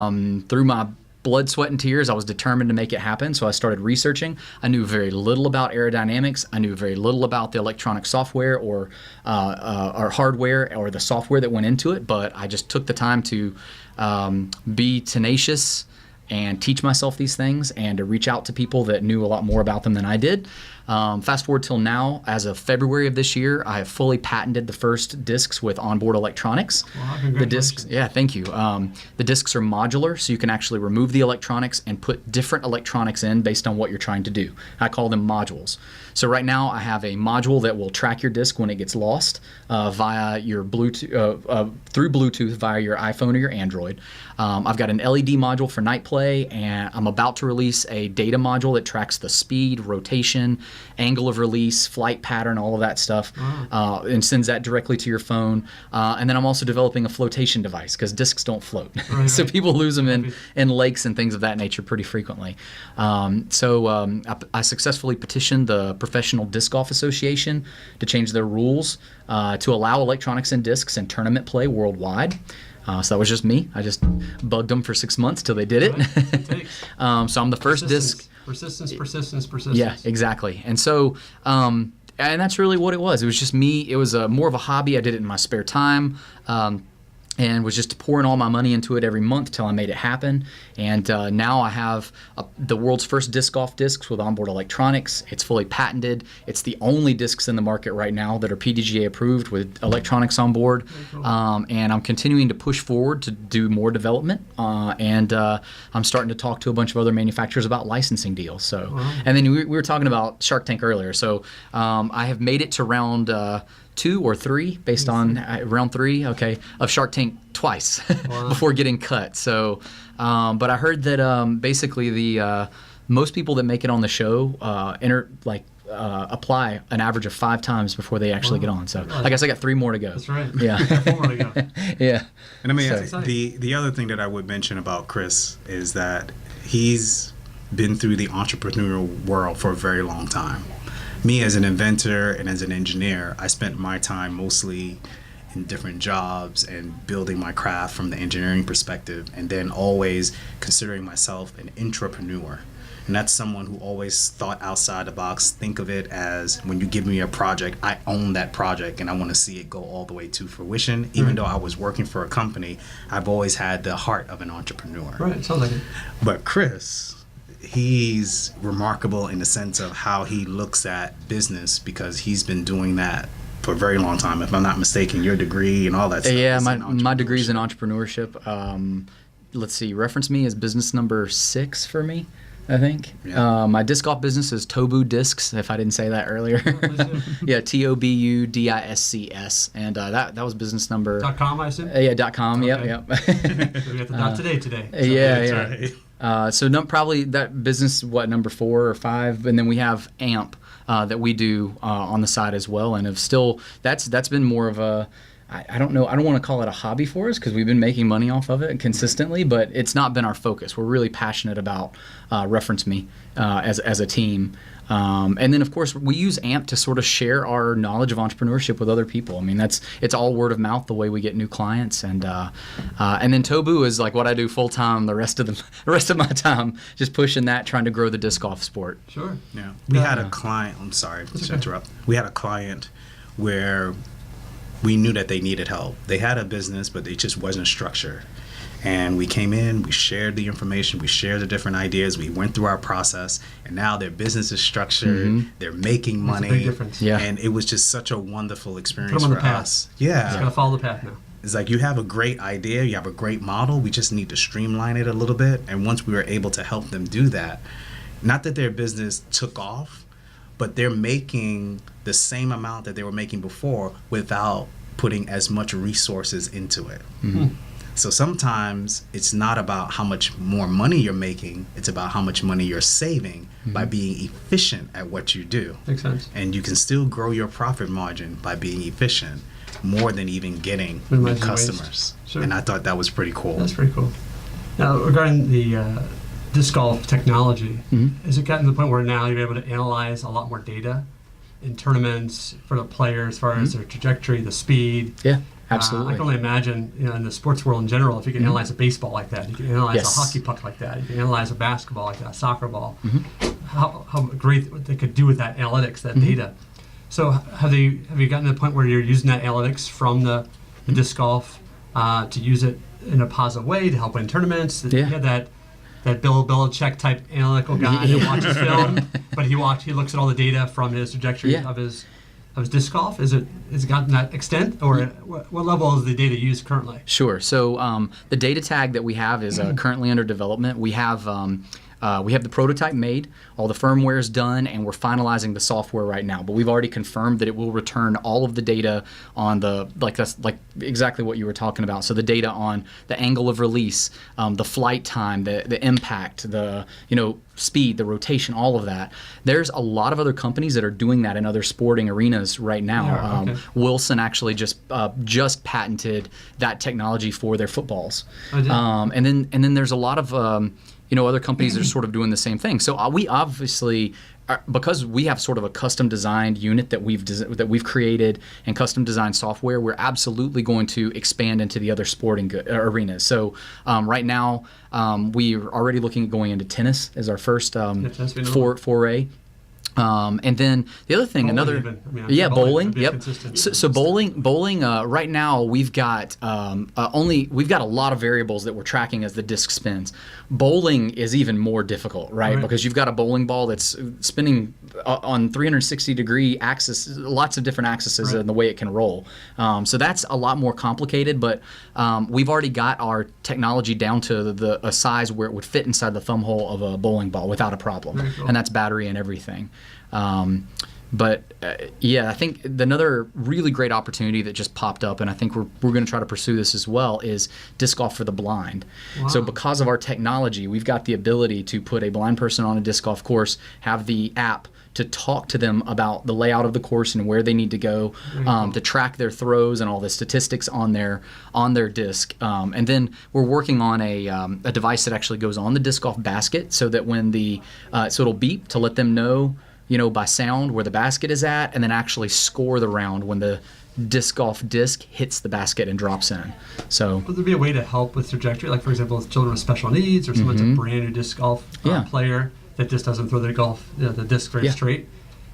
Through my blood, sweat, and tears, I was determined to make it happen. So I started researching. I knew very little about aerodynamics. I knew very little about the electronic software or hardware or the software that went into it. But I just took the time to be tenacious and teach myself these things and to reach out to people that knew a lot more about them than I did. Fast forward till now, as of February of this year, I have fully patented the first discs with onboard electronics. Wow, the discs, yeah, thank you. The discs are modular, so you can actually remove the electronics and put different electronics in based on what you're trying to do. I call them modules. So right now, I have a module that will track your disc when it gets lost via your Bluetooth, through Bluetooth via your iPhone or your Android. I've got an LED module for night play, and I'm about to release a data module that tracks the speed, rotation, angle of release, flight pattern, all of that stuff, and sends that directly to your phone. And then I'm also developing a flotation device because discs don't float. Right, So right. people lose them in lakes and things of that nature pretty frequently. I successfully petitioned the Professional Disc Golf Association to change their rules to allow electronics in discs in tournament play worldwide. So that was just me. I just bugged them for 6 months till they did it. Right. So I'm the first disc. Persistence. Yeah, exactly. And so, and that's really what it was. It was just me. It was more of a hobby. I did it in my spare time. And was just pouring all my money into it every month till I made it happen. And now I have the world's first disc golf discs with onboard electronics. It's fully patented. It's the only discs in the market right now that are PDGA approved with electronics on board. Cool. And I'm continuing to push forward to do more development. And I'm starting to talk to a bunch of other manufacturers about licensing deals. So, Wow. And then we were talking about Shark Tank earlier. So I have made it to round 2 or 3 based on round 3, okay, of Shark Tank twice Wow. before getting cut. So, but I heard that basically the most people that make it on the show apply an average of 5 times before they actually get on. So I guess I got 3 more to go. That's right. Yeah. 4 more to go. Yeah. And I mean, So- the other thing that I would mention about Chris is that he's been through the entrepreneurial world for a very long time. Me as an inventor and as an engineer, I spent my time mostly in different jobs and building my craft from the engineering perspective, and then always considering myself an intrapreneur. And that's someone who always thought outside the box. Think of it as when you give me a project, I own that project and I want to see it go all the way to fruition. Even though I was working for a company, I've always had the heart of an entrepreneur. Right, sounds like it. But Chris, he's remarkable in the sense of how he looks at business because he's been doing that for a very long time. If I'm not mistaken, your degree and all that stuff. Yeah, is in my degree's in entrepreneurship. entrepreneurship. Let's see, reference me as business number 6 for me, I think. Yeah. My disc golf business is Tobu Discs, if I didn't say that earlier. Yeah, TOBUDISCS. And that was business number... .com, I assume? Yeah, .com, Okay. yep. So we got the today. So Yeah, That's yeah. right. So probably that business, number 4 or 5, and then we have AMP that we do on the side as well, and have still that's been more of a I don't know, I don't want to call it a hobby for us because we've been making money off of it consistently, but it's not been our focus. We're really passionate about Reference Me as a team. And then, of course, we use AMP to sort of share our knowledge of entrepreneurship with other people. I mean, it's all word of mouth, the way we get new clients. And then Tobu is like what I do full time the rest of my time, just pushing that, trying to grow the disc golf sport. Sure. Yeah. We had a client, I'm sorry to interrupt. We had a client where we knew that they needed help. They had a business, but it just wasn't structured. And we came in, we shared the information, we shared the different ideas, we went through our process, and now their business is structured, they're making money. That's a big difference. Yeah. And it was just such a wonderful experience Put 'em on for the path. us. Just Yeah. gotta follow the path now. It's like you have a great idea, you have a great model, we just need to streamline it a little bit. And once we were able to help them do that, not that their business took off, but they're making the same amount that they were making before without putting as much resources into it. So sometimes it's not about how much more money you're making, it's about how much money you're saving by being efficient at what you do. Makes sense. And you can still grow your profit margin by being efficient more than even getting new Minimizing customers. waste. Sure. And I thought that was pretty cool. That's pretty cool. Now, regarding the disc golf technology, has it gotten to the point where now you're able to analyze a lot more data in tournaments for the player as far as their trajectory, the speed? Yeah. Absolutely. I can only imagine, in the sports world in general, if you can analyze a baseball like that, you can analyze Yes. a hockey puck like that, you can analyze a basketball like that, a soccer ball, how great what they could do with that analytics, that data. So have you gotten to the point where you're using that analytics from the disc golf to use it in a positive way to help win tournaments? Yeah. You had that Bill Belichick type analytical guy that watches film, but he looks at all the data from his trajectory of his disc golf. Has it gotten that extent, or what level is the data used currently? Sure. So the data tag that we have is currently under development. We have the prototype made, all the firmware is done, and we're finalizing the software right now. But we've already confirmed that it will return all of the data on that's exactly what you were talking about. So the data on the angle of release, the flight time, the impact, the speed, the rotation, all of that. There's a lot of other companies that are doing that in other sporting arenas right now. Yeah, okay. Wilson actually just patented that technology for their footballs. Oh, did? And then there's a lot of other companies that are sort of doing the same thing. So we obviously, because we have sort of a custom designed unit that we've created and custom designed software, we're absolutely going to expand into the other sporting arenas. So right now, we are already looking at going into tennis as our first foray. And then the other thing, bowling. Yep. So bowling. Right now we've got we've got a lot of variables that we're tracking as the disc spins. Bowling is even more difficult, right? Because you've got a bowling ball that's spinning on 360-degree axis, lots of different axes in the way it can roll. So that's a lot more complicated. But we've already got our technology down to a size where it would fit inside the thumb hole of a bowling ball without a problem, and that's battery and everything. I think another really great opportunity that just popped up, and I think we're going to try to pursue this as well, is disc golf for the blind. Wow. So because of our technology, we've got the ability to put a blind person on a disc golf course, have the app to talk to them about the layout of the course and where they need to go, to track their throws and all the statistics on their disc. And then we're working on a device that actually goes on the disc golf basket, so that when so it'll beep to let them know, by sound where the basket is at, and then actually score the round when the disc golf disc hits the basket and drops in. So would there be a way to help with trajectory, like for example with children with special needs, or someone's a brand new disc golf player that just doesn't throw the disc very straight?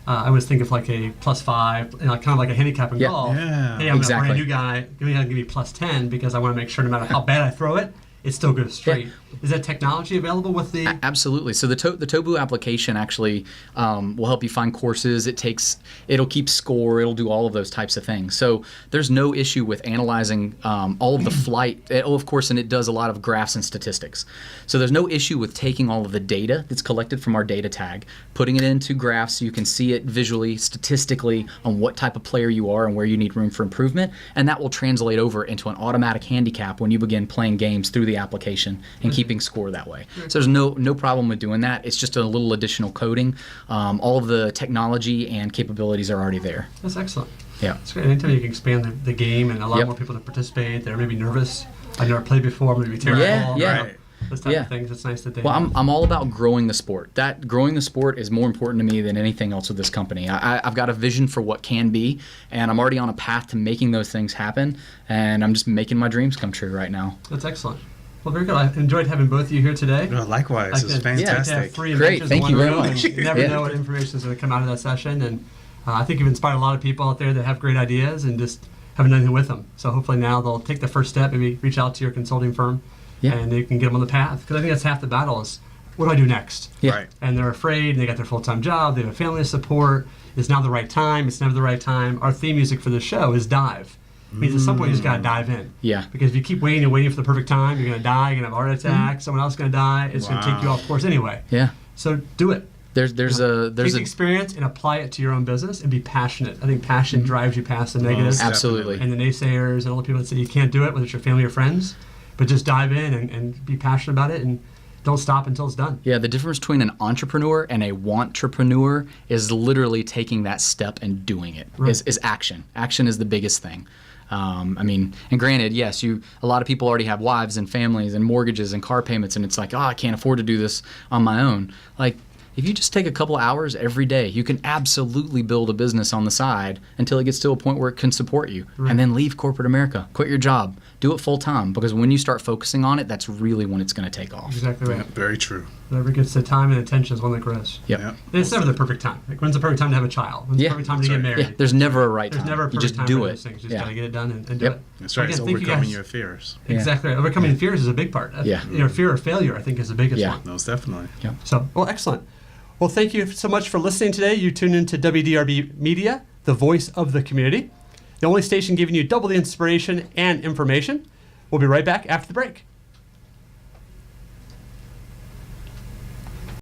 I always think of like a +5, kind of like a handicap in golf. Yeah. Hey, I'm a brand new guy. Give me +10 because I want to make sure no matter how bad I throw it, it still goes straight. Yeah. Is that technology available with the? Absolutely. So the Tobu application actually will help you find courses. It'll keep score. It'll do all of those types of things. So there's no issue with analyzing all of the flight. Of course, and it does a lot of graphs and statistics. So there's no issue with taking all of the data that's collected from our data tag, putting it into graphs so you can see it visually, statistically, on what type of player you are and where you need room for improvement, and that will translate over into an automatic handicap when you begin playing games through the application and keeping score that way. So there's no problem with doing that. It's just a little additional coding. All of the technology and capabilities are already there. That's excellent. Yeah. It's great. Anytime you can expand the game and allow more people to participate, they're maybe nervous. I've never played before, maybe terrible. Yeah. Those type of things. It's nice that they. Well, I'm all about growing the sport. Growing the sport is more important to me than anything else with this company. I've got a vision for what can be, and I'm already on a path to making those things happen, and I'm just making my dreams come true right now. That's excellent. Well, very good. I enjoyed having both of you here today. No, likewise. It was fantastic. Great. Thank you very much. You never know what information is going to come out of that session. And I think you've inspired a lot of people out there that have great ideas and just haven't done anything with them. So hopefully now they'll take the first step, maybe reach out to your consulting firm, and they can get them on the path. Because I think that's half the battle is, what do I do next? Yeah. Right. And they're afraid. They got their full-time job. They have a family to support. It's now the right time. It's never the right time. Our theme music for the show is Dive. It means at some point you just got to dive in. Yeah. Because if you keep waiting for the perfect time, you're going to die, you're going to have a heart attack, someone else is going to die, it's going to take you off course anyway. Yeah. So do it. Take the experience and apply it to your own business and be passionate. I think passion drives you past the negatives. Absolutely. And the naysayers and all the people that say you can't do it, whether it's your family or friends. But just dive in and be passionate about it and don't stop until it's done. Yeah, the difference between an entrepreneur and a want-trepreneur is literally taking that step and doing it. Right. Is action. Action is the biggest thing. And granted, yes, a lot of people already have wives and families and mortgages and car payments, and it's like, I can't afford to do this on my own. Like, if you just take a couple hours every day, you can absolutely build a business on the side until it gets to a point where it can support you. Right. And then leave corporate America, quit your job, do it full time, because when you start focusing on it, that's really when it's going to take off. Exactly right. Yeah, very true. Whatever gets the time and attention is one that grows. Yep. Yeah. And it's never the perfect time. Like, when's the perfect time to have a child? When's Yeah. the perfect time to That's get right. married? Yeah, there's never a right There's time. never a You perfect just time do for it. those things. You just Yeah. got to get it done and do Yep. it. That's right. Again, It's thank you overcoming guys. your fears. Exactly. Right. Overcoming fears is a big part. Yeah. Fear of failure, I think, is the biggest Yeah. one. Most definitely. So, well, excellent. Well, thank you so much for listening today. You tuned into WDRB Media, the voice of the community, the only station giving you double the inspiration and information. We'll be right back after the break.